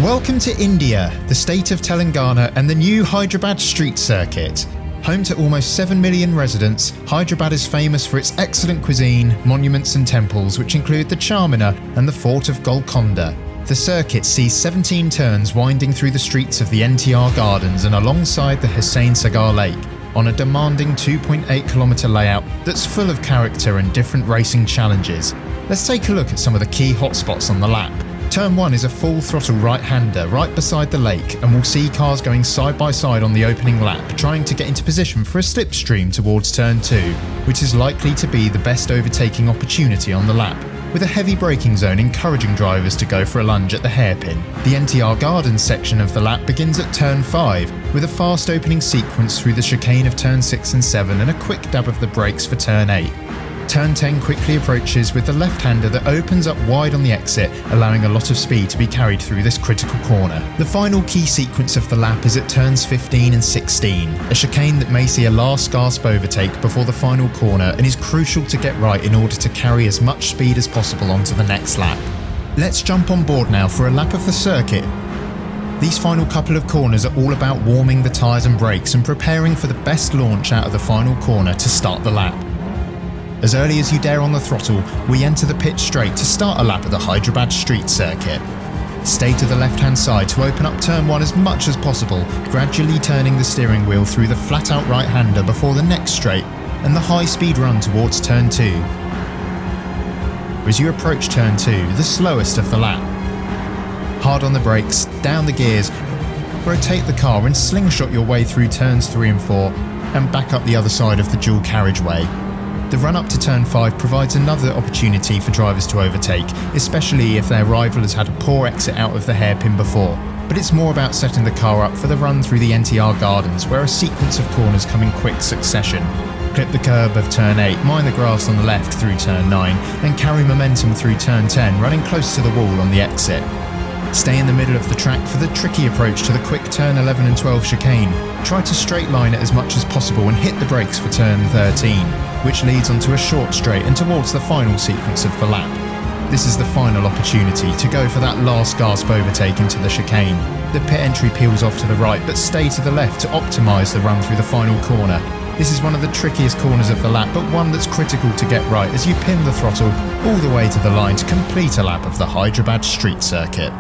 Welcome to India, the state of Telangana and the new Hyderabad street circuit. Home to almost 7 million residents, Hyderabad is famous for its excellent cuisine, monuments and temples which include the Charminar and the Fort of Golconda. The circuit sees 17 turns winding through the streets of the NTR Gardens and alongside the Hussain Sagar Lake on a demanding 2.8-kilometre layout that's full of character and different racing challenges. Let's take a look at some of the key hotspots on the lap. Turn 1 is a full throttle right-hander right beside the lake, and we'll see cars going side by side on the opening lap trying to get into position for a slipstream towards Turn 2, which is likely to be the best overtaking opportunity on the lap, with a heavy braking zone encouraging drivers to go for a lunge at the hairpin. The NTR Gardens section of the lap begins at Turn 5, with a fast opening sequence through the chicane of Turn 6 and 7 and a quick dab of the brakes for Turn 8. Turn 10 quickly approaches with the left-hander that opens up wide on the exit, allowing a lot of speed to be carried through this critical corner. The final key sequence of the lap is at turns 15 and 16, a chicane that may see a last gasp overtake before the final corner and is crucial to get right in order to carry as much speed as possible onto the next lap. Let's jump on board now for a lap of the circuit. These final couple of corners are all about warming the tyres and brakes and preparing for the best launch out of the final corner to start the lap. As early as you dare on the throttle, we enter the pit straight to start a lap of the Hyderabad street circuit. Stay to the left-hand side to open up Turn 1 as much as possible, gradually turning the steering wheel through the flat-out right-hander before the next straight and the high-speed run towards Turn 2. As you approach Turn 2, the slowest of the lap. Hard on the brakes, down the gears, rotate the car and slingshot your way through Turns 3 and 4 and back up the other side of the dual carriageway. The run up to Turn 5 provides another opportunity for drivers to overtake, especially if their rival has had a poor exit out of the hairpin before, but it's more about setting the car up for the run through the NTR Gardens where a sequence of corners come in quick succession. Clip the curb of Turn 8, mind the grass on the left through Turn 9, and carry momentum through Turn 10, running close to the wall on the exit. Stay in the middle of the track for the tricky approach to the quick Turn 11 and 12 chicane. Try to straight line it as much as possible and hit the brakes for Turn 13, which leads onto a short straight and towards the final sequence of the lap. This is the final opportunity to go for that last gasp overtake into the chicane. The pit entry peels off to the right, but stay to the left to optimise the run through the final corner. This is one of the trickiest corners of the lap, but one that's critical to get right as you pin the throttle all the way to the line to complete a lap of the Hyderabad street circuit.